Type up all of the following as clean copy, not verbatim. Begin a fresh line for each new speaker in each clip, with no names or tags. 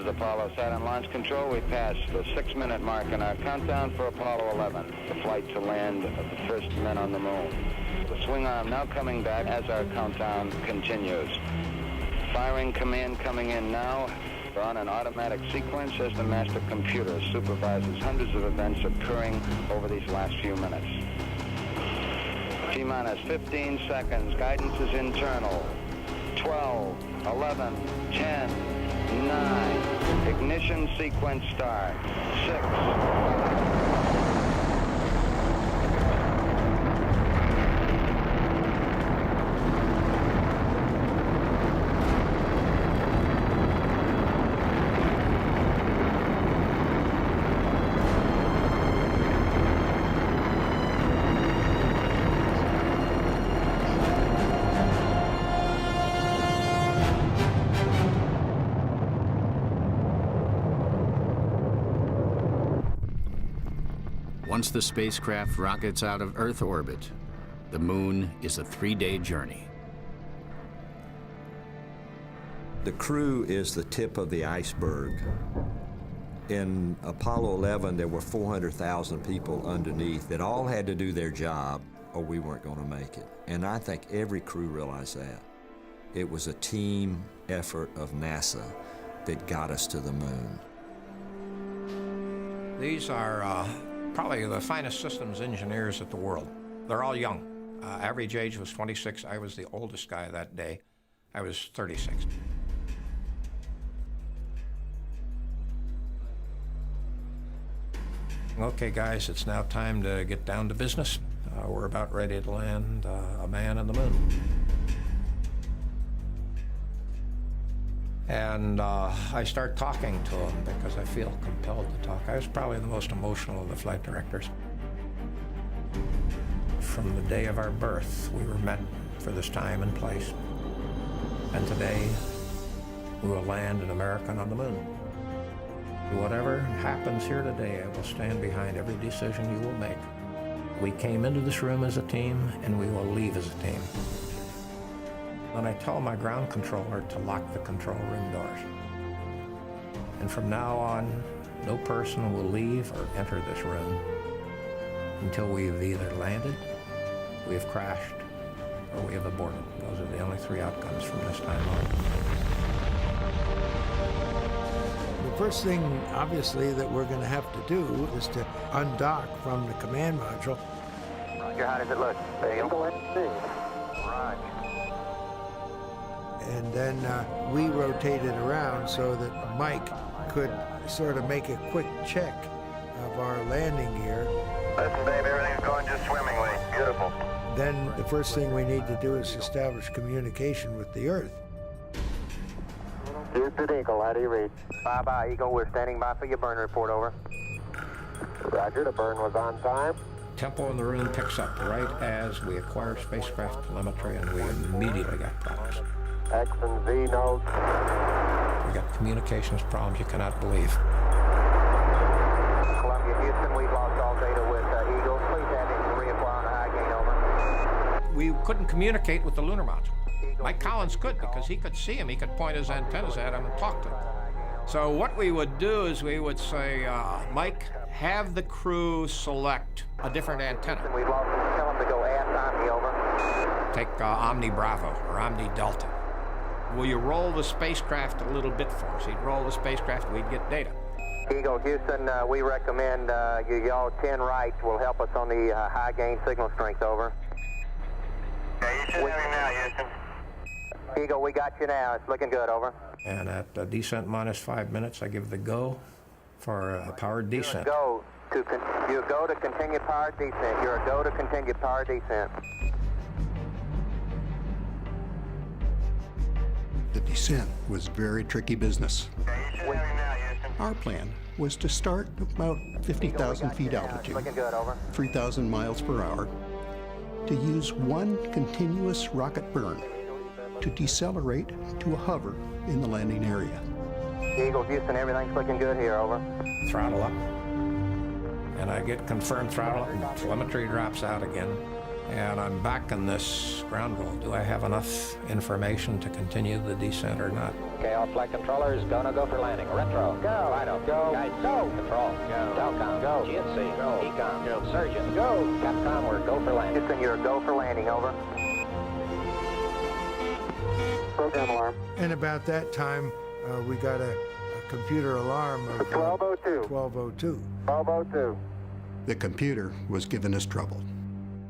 is Apollo Saturn Launch Control. We passed the 6-minute mark in our countdown for Apollo 11, the flight to land of the first men on the moon. The swing arm now coming back as our countdown continues. Firing command coming in now. We're on an automatic sequence as the master computer supervises hundreds of events occurring over these last few minutes. T-minus 15 seconds. Guidance is internal. 12, 11, 10, 9. Ignition sequence start. 6.
Once the spacecraft rockets out of Earth orbit, the moon is a 3-day journey.
The crew is the tip of the iceberg. In Apollo 11, there were 400,000 people underneath that all had to do their job or we weren't going to make it. And I think every crew realized that. It was a team effort of NASA that got us to the moon.
These are probably the finest systems engineers at the world. They're all young. Average age was 26. I was the oldest guy that day. I was 36. Okay, guys, it's now time to get down to business. We're about ready to land a man on the moon. And I start talking to him because I feel compelled to talk. I was probably the most emotional of the flight directors. From the day of our birth, we were met for this time and place. And today, we will land an American on the moon. Whatever happens here today, I will stand behind every decision you will make. We came into this room as a team, and we will leave as a team. And I tell my ground controller to lock the control room doors. And from now on, no person will leave or enter this room until we have either landed, we have crashed, or we have aborted. Those are the only 3 outcomes from this time on.
The first thing, obviously, that we're going to have to do is to undock from the command module.
Roger, how does it look? Go ahead and see. Roger.
And then we rotated around so that Mike could sort of make a quick check of our landing gear.
Listen, babe, everything's going just swimmingly. Beautiful.
Then the first thing we need to do is establish communication with the Earth.
Houston Eagle, how do you read? Bye-bye, Eagle. We're standing by for your burn report, over. Roger, the burn was on time.
Tempo in the room picks up right as we acquire spacecraft telemetry, and we immediately got problems.
X and Z notes.
We got communications problems you cannot believe.
Columbia, Houston, we've lost all data with Eagle. Please have him reapply on the high gain, over.
We couldn't communicate with the lunar module. Mike Collins could, because he could see him. He could point his antennas at him and talk to him. So what we would do is we would say, Mike, have the crew select a different antenna.
We've lost him. Tell him to go ask Omni, over.
Take Omni Bravo or Omni Delta. Will you roll the spacecraft a little bit for us? He'd roll the spacecraft, we'd get data.
Eagle, Houston, we recommend y'all 10 right will help us on the high gain signal strength, over. Okay, you should have him now, Houston. Eagle, we got you now. It's looking good, over.
And at descent minus 5 minutes, I give the go for a powered descent.
You go to continue powered descent. You're a go to continue powered descent.
The descent was very tricky business. Our plan was to start about 50,000 feet altitude, 3,000 miles per hour, to use one continuous rocket burn to decelerate to a hover in the landing area.
Eagle, Houston, everything's looking good here, over.
Throttle up. And I get confirmed throttle up, and telemetry drops out again. And I'm back in this ground roll. Do I have enough information to continue the descent or not?
Okay, all flight controllers, go for landing. Retro, go. Vital, go. Guidance, go. Control, go. Telcom, go. GNC, go. Ecom, go. Surgeon, go. Capcom, we're go for landing. Houston, you're go for landing, over. Program alarm.
And about that time, we got a computer alarm of
1202.
1202.
1202.
The computer was giving us trouble.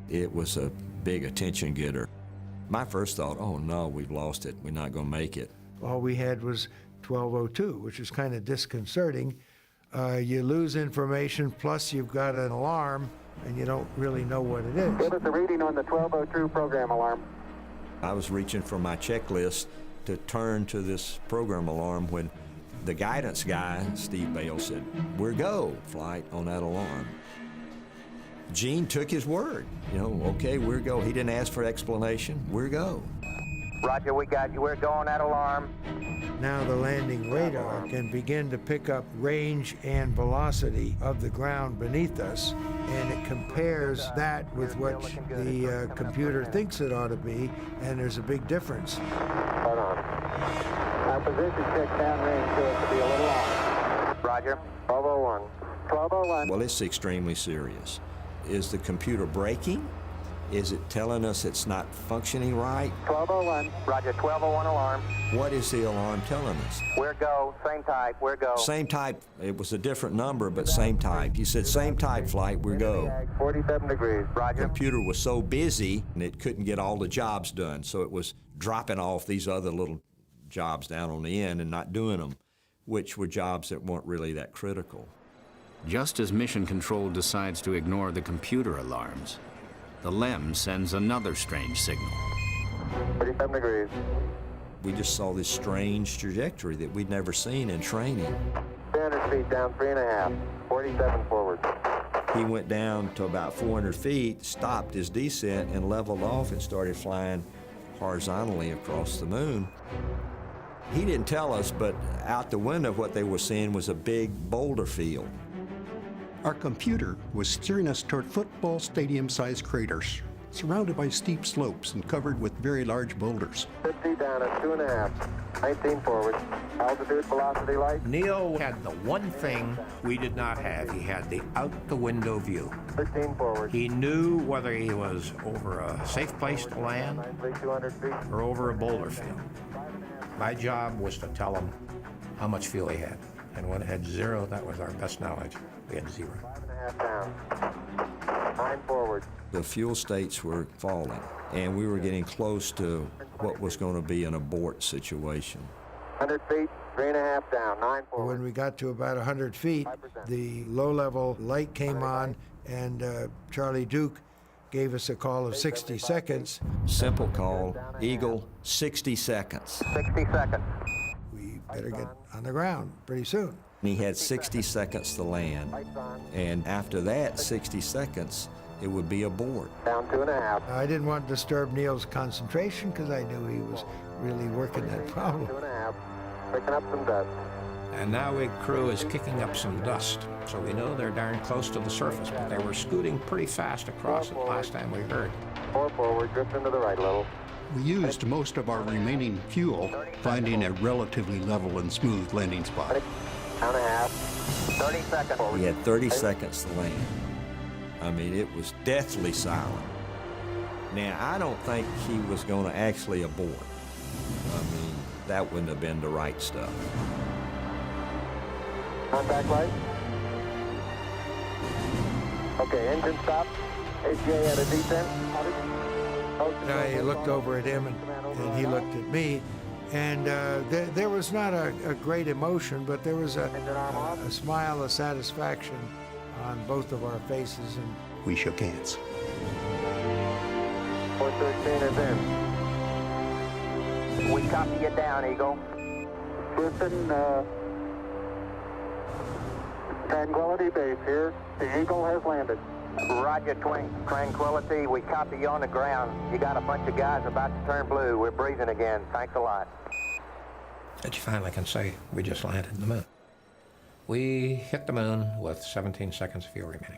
It was a big attention getter. My first thought, oh no, we've lost it. We're not going to make it.
All we had was 1202, which is kind of disconcerting. You lose information, plus you've got an alarm, and you don't really know what it is.
Give us a reading on the 1202 program alarm.
I was reaching for my checklist to turn to this program alarm when the guidance guy, Steve Bale, said, "We're go, flight," on that alarm. Gene took his word. You know, okay, we're go. He didn't ask for explanation. We're go.
Roger, we got you. We're going that alarm.
Now the landing radar can begin to pick up range and velocity of the ground beneath us, and it compares that with what the computer thinks it ought to be, and there's a big difference.
Hold on. Our position check downrange to us to be a little off. Roger. 1201. 1201.
Well, it's extremely serious. Is the computer breaking? Is it telling us it's not functioning right?
1201. Roger, 1201 alarm.
What is the alarm telling us?
We're go. Same type. We're go.
Same type. It was a different number, but same type. He said, same type, flight, we're go.
47 degrees.
The
Roger.
computer was so busy, and it couldn't get all the jobs done, so it was dropping off these other little jobs down on the end and not doing them, which were jobs that weren't really that critical.
Just as Mission Control decides to ignore the computer alarms, the LEM sends another strange signal.
37 degrees.
We just saw this strange trajectory that we'd never seen in training.
300 feet down, 3.5. 47 forward.
He went down to about 400 feet, stopped his descent, and leveled off and started flying horizontally across the moon. He didn't tell us, but out the window what they were seeing was a big boulder field.
Our computer was steering us toward football stadium-sized craters, surrounded by steep slopes and covered with very large boulders.
50 down at 2.5. 19 forward. Altitude, velocity, light.
Neil had the one thing we did not have. He had the out-the-window view.
15 forward.
He knew whether he was over a safe place to land
200 feet.
or over a boulder field. My job was to tell him how much fuel he had. And when it had zero, that was our best knowledge. We had zero.
5.5 down. 9 forward.
The fuel states were falling, and we were getting close to what was going to be an abort situation.
100 feet, 3.5 down. 9 forward.
When we got to about 100 feet, the low-level light came on, and Charlie Duke gave us a call of 60 seconds.
Simple call, Eagle, 60 seconds.
60 seconds.
We better get on the ground pretty soon.
He had 60 seconds to land, and after that 60 seconds, it would be abort.
Down 2.5.
I didn't want to disturb Neil's concentration because I knew he was really working that problem.
2.5. Picking up some dust.
And now the crew is kicking up some dust. So we know they're darn close to the surface, but they were scooting pretty fast across it last time we heard.
4 forward, drifting to the right a little.
We used most of our remaining fuel, finding a relatively level and smooth landing spot.
Down 1/2. 30 seconds.
He had 30 seconds to land. I mean, it was deathly silent. Now, I don't think he was going to actually abort. I mean, that wouldn't have been the right stuff.
Contact light. Okay, engine stop. ATA at a descent.
I looked over at him, and he looked at me, and there was not a great emotion, but there was a smile of satisfaction on both of our faces. And
We shook hands.
413 is in. We copy you down, Eagle. Houston, Tranquility Base here. The Eagle has landed. Roger, Tranquility. We copy you on the ground. You got a bunch of guys about to turn blue. We're breathing again. Thanks a lot.
That you finally can say we just landed on the moon. We hit the moon with 17 seconds of fuel remaining.